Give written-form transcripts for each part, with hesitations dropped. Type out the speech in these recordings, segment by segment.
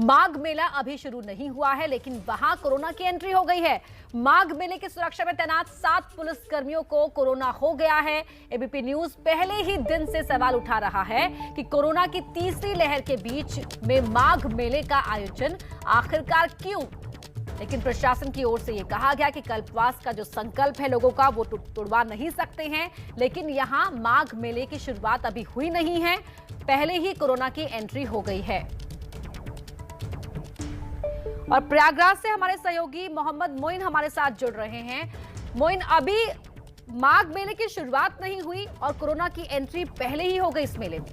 माघ मेला अभी शुरू नहीं हुआ है, लेकिन वहां कोरोना की एंट्री हो गई है। माघ मेले की सुरक्षा में तैनात 7 पुलिस कर्मियों को कोरोना हो गया है। एबीपी न्यूज पहले ही दिन से सवाल उठा रहा है कि कोरोना की तीसरी लहर के बीच में माघ मेले का आयोजन आखिरकार क्यों। लेकिन प्रशासन की ओर से यह कहा गया कि कल्पवास का जो संकल्प है लोगों का, वो तोड़वा नहीं सकते हैं। लेकिन यहां माघ मेले की शुरुआत अभी हुई नहीं है, पहले ही कोरोना की एंट्री हो गई है। और प्रयागराज से हमारे सहयोगी मोहम्मद मोइन हमारे साथ जुड़ रहे हैं। मोइन, अभी माघ मेले की शुरुआत नहीं हुई और कोरोना की एंट्री पहले ही हो गई इस मेले में।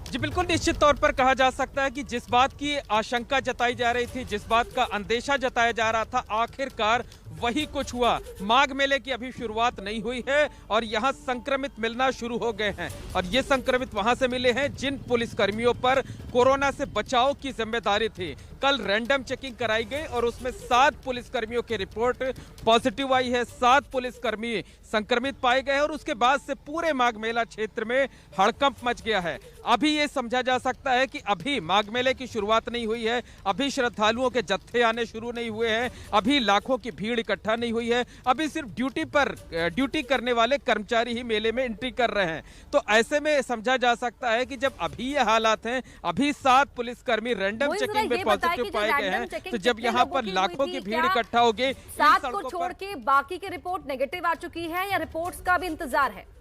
जी बिल्कुल, निश्चित तौर पर कहा जा सकता है कि जिस बात की आशंका जताई जा रही थी, जिस बात का अंदेशा जताया जा रहा था, आखिरकार वही कुछ हुआ। माघ मेले की अभी शुरुआत नहीं हुई है और यहाँ संक्रमित मिलना शुरू हो गए हैं। और ये संक्रमित वहां से मिले हैं जिन पुलिसकर्मियों पर कोरोना से बचाव की जिम्मेदारी थी। कल रैंडम चेकिंग कराई गई और उसमें 7 पुलिसकर्मियों की रिपोर्ट पॉजिटिव आई है। 7 पुलिसकर्मी संक्रमित पाए गए और उसके बाद से पूरे माघ मेला क्षेत्र में हड़कंप मच गया है। अभी ये समझा जा सकता है कि अभी माघ मेले की शुरुआत नहीं हुई है, अभी श्रद्धालुओं के जत्थे आने शुरू नहीं हुए हैं, अभी लाखों की भीड़ इकट्ठा नहीं हुई है, अभी सिर्फ ड्यूटी करने वाले कर्मचारी ही मेले में एंट्री कर रहे हैं। तो ऐसे में समझा जा सकता है कि जब अभी ये हालात हैं, अभी 7 पुलिसकर्मी रैंडम चेकिंग में पॉजिटिव पाए गए हैं, तो जब यहाँ पर लाखों की भीड़ इकट्ठा होगी, 7 को छोड़ के बाकी की रिपोर्ट नेगेटिव आ चुकी है या रिपोर्ट्स का भी इंतजार है?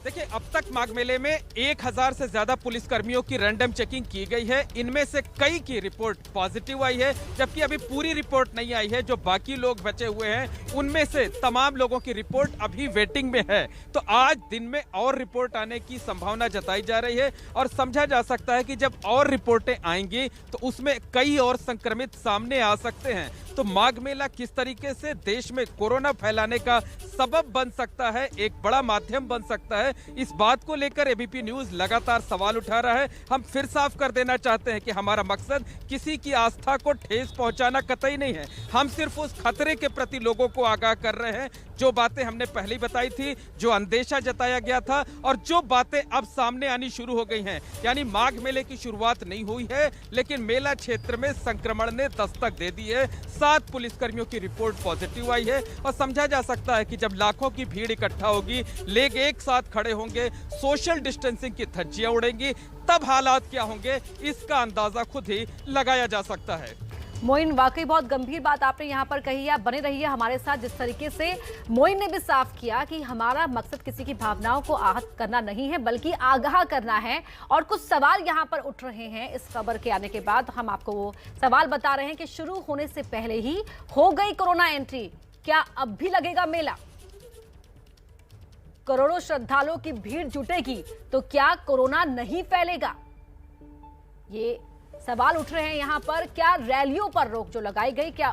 देखिए, अब तक माघ मेले में 1000 से ज्यादा पुलिसकर्मियों की रैंडम चेकिंग की गई है। इनमें से कई की रिपोर्ट पॉजिटिव आई है, जबकि अभी पूरी रिपोर्ट नहीं आई है। जो बाकी लोग बचे हुए हैं उनमें से तमाम लोगों की रिपोर्ट अभी वेटिंग में है। तो आज दिन में और रिपोर्ट आने की संभावना जताई जा रही है और समझा जा सकता है कि जब और रिपोर्टें आएंगी तो उसमें कई और संक्रमित सामने आ सकते हैं। तो माघ मेला किस तरीके से देश में कोरोना फैलाने का सबब बन सकता है, एक बड़ा माध्यम बन सकता है, इस बात को लेकर एबीपी न्यूज लगातार सवाल उठा रहा है। हम फिर साफ कर देना चाहते हैं कि हमारा मकसद किसी की आस्था को ठेस पहुंचाना कतई नहीं है। हम सिर्फ उस खतरे के प्रति लोगों को आगाह कर रहे हैं, जो बातें हमने पहले ही बताई थी, जो अंदेशा जताया गया था और जो बातें अब सामने आनी शुरू हो गई हैं। यानी माघ मेले की शुरुआत नहीं हुई है, लेकिन मेला क्षेत्र में संक्रमण ने दस्तक दे दी है। 7 पुलिसकर्मियों की रिपोर्ट पॉजिटिव आई है और समझा जा सकता है कि जब लाखों की भीड़ इकट्ठा होगी, लोग एक साथ खड़े होंगे, सोशल डिस्टेंसिंग की धज्जियां उड़ेंगी, तब हालात क्या होंगे इसका अंदाजा खुद ही लगाया जा सकता है। मोइन, वाकई बहुत गंभीर बात आपने यहाँ पर कही है। बने रहिए हमारे साथ। जिस तरीके से मोइन ने भी साफ किया कि हमारा मकसद किसी की भावनाओं को आहत करना नहीं है, बल्कि आगाह करना है। और कुछ सवाल यहाँ पर उठ रहे हैं इस खबर के आने के बाद। हम आपको वो सवाल बता रहे हैं कि शुरू होने से पहले ही हो गई कोरोना एंट्री, क्या अब भी लगेगा मेला? करोड़ों श्रद्धालुओं की भीड़ जुटेगी तो क्या कोरोना नहीं फैलेगा? ये सवाल उठ रहे हैं यहाँ पर। क्या रैलियों पर रोक जो लगाई गई, क्या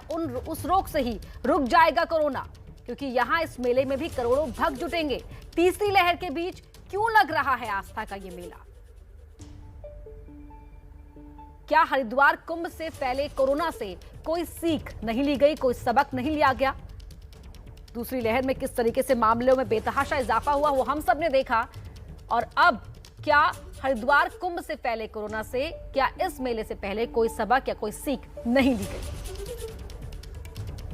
उस रोक से ही रुक जाएगा कोरोना? क्योंकि यहाँ इस मेले में भी करोड़ों भक्त जुटेंगे। तीसरी लहर के बीच क्यों लग रहा है आस्था का ये मेला? क्या हरिद्वार कुंभ से फैले कोरोना से कोई सीख नहीं ली गई, कोई सबक नहीं लिया गया? दूसरी लहर में किस तरीके से मामलों में बेतहाशा इजाफा हुआ वो हम सब ने देखा। और अब क्या हरिद्वार कुंभ से फैले कोरोना से, क्या इस मेले से पहले कोई सबक या कोई सीख नहीं ली गई?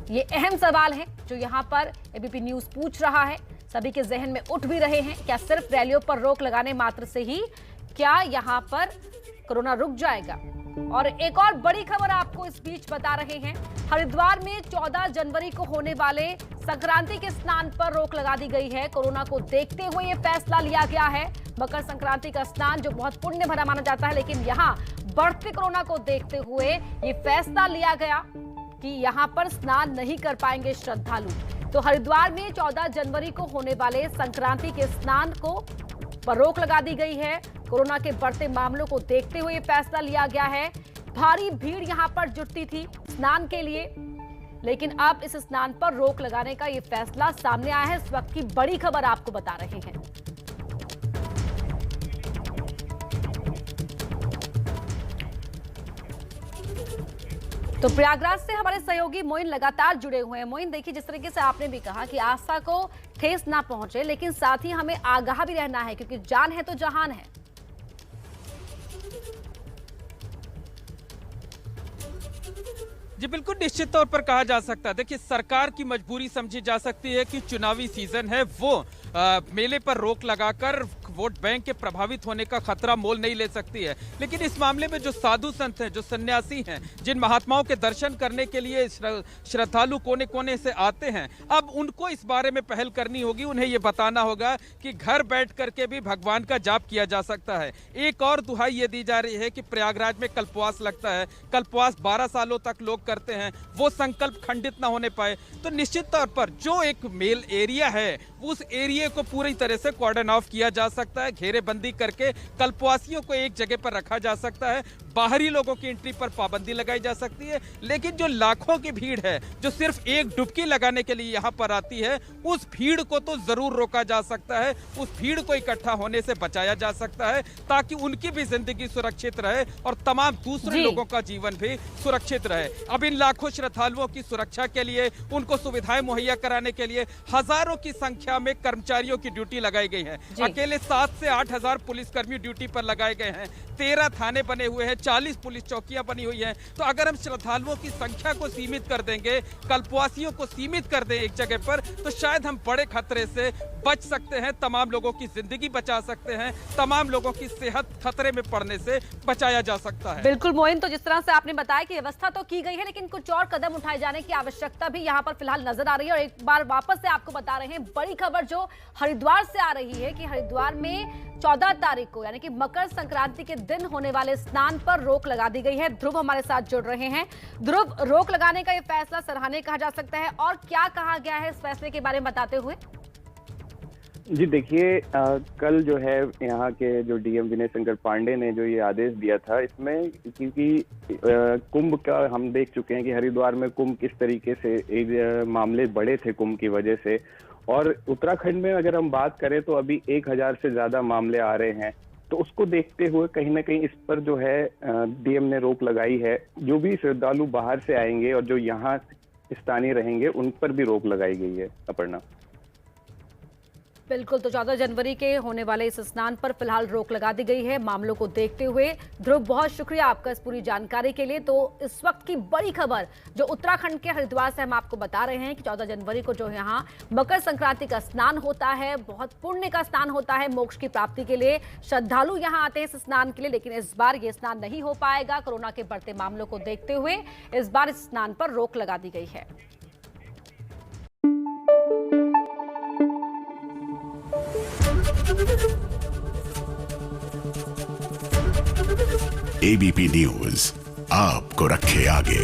ये अहम सवाल है जो यहां पर एबीपी न्यूज पूछ रहा है, सभी के जहन में उठ भी रहे हैं। क्या सिर्फ रैलियों पर रोक लगाने मात्र से ही क्या यहां पर कोरोना रुक जाएगा? और एक और बड़ी खबर आपको इस बीच बता रहे हैं। हरिद्वार में 14 जनवरी को होने वाले संक्रांति के स्नान पर रोक लगा दी गई है। कोरोना को देखते हुए यह फैसला लिया गया है। मकर संक्रांति का स्नान जो बहुत पुण्य भरा माना जाता है, लेकिन यहाँ बढ़ते कोरोना को देखते हुए ये फैसला लिया गया कि यहाँ पर स्नान नहीं कर पाएंगे श्रद्धालु। तो हरिद्वार में 14 जनवरी को होने वाले संक्रांति के स्नान को पर रोक लगा दी गई है। कोरोना के बढ़ते मामलों को देखते हुए फैसला लिया गया है। भारी भीड़ यहां पर जुटती थी स्नान के लिए, लेकिन अब इस स्नान पर रोक लगाने का यह फैसला सामने आया है। इस वक्त की बड़ी खबर आपको बता रहे हैं। तो प्रयागराज से हमारे सहयोगी मोइन लगातार जुड़े हुए हैं। मोइन, देखिए, जिस तरीके से आपने भी कहा कि आस्था को ठेस ना पहुंचे, लेकिन साथ ही हमें आगाह भी रहना है, क्योंकि जान है तो जहान है। जी बिल्कुल, निश्चित तौर पर कहा जा सकता है। देखिए, सरकार की मजबूरी समझी जा सकती है कि चुनावी सीजन है, वो मेले पर रोक लगाकर वोट बैंक के प्रभावित होने का खतरा मोल नहीं ले सकती है। लेकिन इस मामले में जो साधु संत हैं, जो सन्यासी हैं, जिन महात्माओं के दर्शन करने के लिए श्रद्धालु कोने कोने से आते हैं, अब उनको इस बारे में पहल करनी होगी। उन्हें ये बताना होगा कि घर बैठ करके भी भगवान का जाप किया जा सकता है। एक और दुहाई ये दी जा रही है कि प्रयागराज में कल्पवास लगता है, कल्पवास 12 सालों तक लोग करते हैं, वो संकल्प खंडित ना होने पाए। तो निश्चित तौर पर जो एक मेल एरिया है, उस एरिया को पूरी तरह से कॉर्डन ऑफ किया जा सकता है, घेरेबंदी करके कल्पवासियों को एक जगह पर रखा जा सकता है, बाहरी लोगों की एंट्री पर पाबंदी लगाई जा सकती है। लेकिन जो लाखों की भीड़ है, जो सिर्फ एक डुबकी लगाने के लिए यहाँ पर आती है, उस भीड़ को तो जरूर रोका जा सकता है, उस भीड़ को इकट्ठा होने से बचाया जा सकता है, ताकि उनकी भी जिंदगी सुरक्षित रहे और तमाम दूसरे लोगों का जीवन भी सुरक्षित रहे। अब इन लाखों श्रद्धालुओं की सुरक्षा के लिए, उनको सुविधाएं मुहैया कराने के लिए हजारों की संख्या में कर्मचारियों की ड्यूटी लगाई गई है। अकेले 7 से 8 हजार पुलिसकर्मी ड्यूटी पर लगाए गए हैं, 13 थाने बने हुए हैं, 40 पुलिस चौकियां बनी हुई हैं। तो अगर हम श्रद्धालुओं की संख्या को सीमित कर देंगे, कल्पवासियों को सीमित कर दें एक जगह पर, तो शायद हम बड़े खतरे से बच सकते हैं, तमाम लोगों की जिंदगी बचा सकते हैं, तमाम लोगों की सेहत खतरे में पड़ने से बचाया जा सकता है। बिल्कुल मोइन, तो जिस तरह से आपने बताया कि व्यवस्था तो की गई है, लेकिन कुछ और कदम उठाए जाने की आवश्यकता भी यहाँ पर फिलहाल नजर आ रही है। और एक बार वापस से आपको बता रहे हैं बड़ी खबर जो हरिद्वार से आ रही है कि हरिद्वार में 14 तारीख को यानी कि मकर संक्रांति के दिन होने वाले स्नान पर रोक लगा दी गई है। ध्रुव हमारे साथ जुड़ रहे हैं। ध्रुव, रोक लगाने का यह फैसला सराहनीय कहा जा सकता है, और क्या कहा गया है इस फैसले के बारे में बताते हुए? जी देखिए, कल जो है यहाँ के जो डीएम विनय शंकर पांडे ने जो ये आदेश दिया था, इसमें क्योंकि कुंभ का हम देख चुके हैं कि हरिद्वार में कुंभ किस तरीके से एक मामले बड़े थे कुंभ की वजह से, और उत्तराखंड में अगर हम बात करें तो अभी 1000 से ज्यादा मामले आ रहे हैं। तो उसको देखते हुए कहीं ना कहीं इस पर जो है डीएम ने रोक लगाई है। जो भी श्रद्धालु बाहर से आएंगे और जो यहाँ स्थानीय रहेंगे, उन पर भी रोक लगाई गई है। अपर्णा, बिल्कुल, तो 14 जनवरी के होने वाले इस स्नान पर फिलहाल रोक लगा दी गई है मामलों को देखते हुए। ध्रुव, बहुत शुक्रिया आपका इस पूरी जानकारी के लिए। तो इस वक्त की बड़ी खबर जो उत्तराखंड के हरिद्वार से हम आपको बता रहे हैं कि 14 जनवरी को जो यहाँ मकर संक्रांति का स्नान होता है, बहुत पुण्य का स्नान होता है, मोक्ष की प्राप्ति के लिए श्रद्धालु यहाँ आते हैं इस स्नान के लिए। लेकिन इस बार ये स्नान नहीं हो पाएगा, कोरोना के बढ़ते मामलों को देखते हुए इस बार इस स्नान पर रोक लगा दी गई है। एबीपी न्यूज आपको रखे आगे।